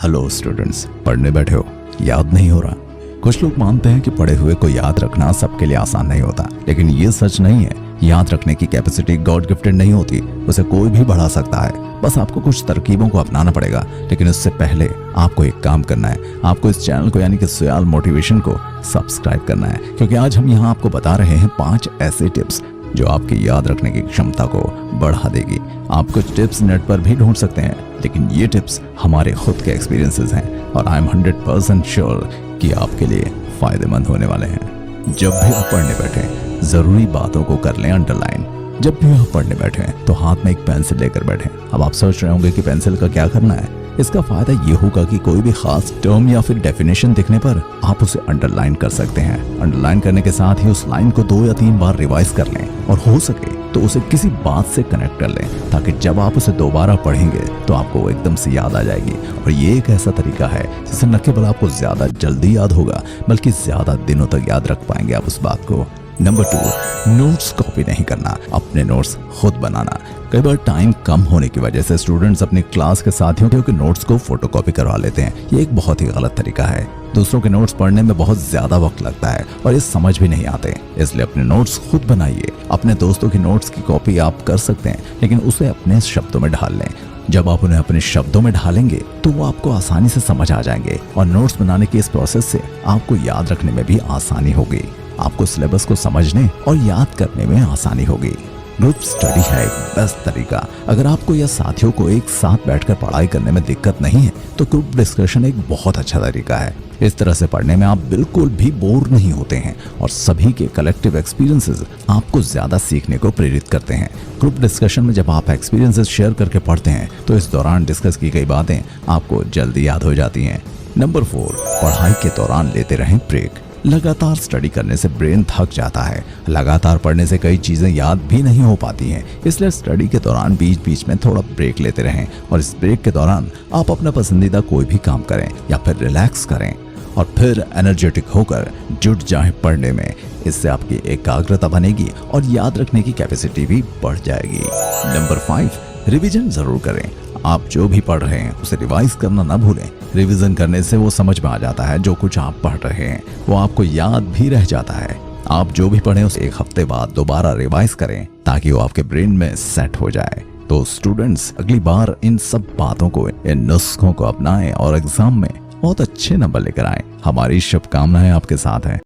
Hello students, पढ़ने बैठे हो, याद नहीं हो रहा? कुछ लोग मानते हैं कि पढ़े हुए को याद रखना सबके लिए आसान नहीं होता, लेकिन ये सच नहीं है। याद रखने की कैपेसिटी गॉड गिफ्टेड नहीं होती, उसे कोई भी बढ़ा सकता है। बस आपको कुछ तरकीबों को अपनाना पड़ेगा। लेकिन इससे पहले आपको एक काम करना है, आपको इस चैनल को यानी कि सुयाल मोटिवेशन को सब्सक्राइब करना है, क्योंकि आज हम यहाँ आपको बता रहे हैं 5 ऐसे टिप्स जो आपकी याद रखने की क्षमता को बढ़ा देगी। आप कुछ टिप्स नेट पर भी ढूंढ सकते हैं, लेकिन ये टिप्स हमारे खुद के एक्सपीरियंसेस हैं और आई एम 100% श्योर कि आपके लिए फायदेमंद होने वाले हैं। जब भी आप पढ़ने बैठे जरूरी बातों को कर लें अंडरलाइन। जब भी आप पढ़ने बैठे तो हाथ में एक पेंसिल लेकर बैठे। अब आप सोच रहे होंगे कि पेंसिल का क्या करना है। इसका फायदा ये होगा कि कोई भी खास टर्म या फिर डेफिनेशन दिखने पर आप उसे अंडरलाइन कर सकते हैं। अंडरलाइन करने के साथ ही उस लाइन को 2 या 3 बार रिवाइज कर लें और हो सके तो उसे किसी बात से कनेक्ट कर लें, ताकि जब आप उसे दोबारा पढ़ेंगे तो आपको वो एकदम से याद आ जाएगी। और ये एक ऐसा तरीका है जिससे न केवल आपको ज्यादा जल्दी याद होगा, बल्कि ज्यादा दिनों तक याद रख पाएंगे आप उस बात को। नंबर 2, नोट्स कॉपी नहीं करना, अपने नोट्स खुद बनाना। कई बार टाइम कम होने की वजह से स्टूडेंट्स अपनी क्लास के साथियों के नोट्स को फोटोकॉपी करवा लेते हैं। ये एक बहुत ही गलत तरीका है। दूसरों के नोट्स पढ़ने में बहुत ज्यादा वक्त लगता है और ये समझ भी नहीं आते, इसलिए अपने नोट्स खुद बनाइए। अपने दोस्तों की नोट्स की कॉपी आप कर सकते हैं, लेकिन उसे अपने शब्दों में ढाल लें। जब आप उन्हें अपने शब्दों में ढालेंगे तो वो आपको आसानी से समझ आ जाएंगे और नोट्स बनाने की इस प्रोसेस से आपको याद रखने में भी आसानी होगी। आपको सिलेबस को समझने और याद करने में आसानी होगी। ग्रुप स्टडी है एक बेस्ट तरीका। अगर आपको या साथियों को एक साथ बैठकर पढ़ाई करने में दिक्कत नहीं है तो ग्रुप डिस्कशन एक बहुत अच्छा तरीका है। इस तरह से पढ़ने में आप बिल्कुल भी बोर नहीं होते हैं और सभी के कलेक्टिव एक्सपीरियंसेस आपको ज्यादा सीखने को प्रेरित करते हैं। ग्रुप डिस्कशन में जब आप एक्सपीरियंसेस शेयर करके पढ़ते हैं तो इस दौरान डिस्कस की गई बातें आपको जल्दी याद हो जाती हैं। नंबर 4, पढ़ाई के दौरान लेते रहें ब्रेक। लगातार स्टडी करने से ब्रेन थक जाता है। लगातार पढ़ने से कई चीजें याद भी नहीं हो पाती हैं, इसलिए स्टडी के दौरान बीच बीच में थोड़ा ब्रेक लेते रहें और इस ब्रेक के दौरान आप अपना पसंदीदा कोई भी काम करें या फिर रिलैक्स करें और फिर एनर्जेटिक होकर जुट जाएं पढ़ने में। इससे आपकी एकाग्रता बनेगी और याद रखने की कैपेसिटी भी बढ़ जाएगी। नंबर 5, रिवीजन जरूर करें। आप जो भी पढ़ रहे हैं उसे रिवाइज करना ना भूलें। रिवीजन करने से वो समझ में आ जाता है, जो कुछ आप पढ़ रहे हैं वो आपको याद भी रह जाता है। आप जो भी पढ़ें उसे 1 हफ्ते बाद दोबारा रिवाइज करें ताकि वो आपके ब्रेन में सेट हो जाए। तो स्टूडेंट्स, अगली बार इन सब बातों को, इन नुस्खों को अपनाएं और एग्जाम में बहुत अच्छे नंबर लेकर आएं। हमारी शुभकामनाएं आपके साथ हैं।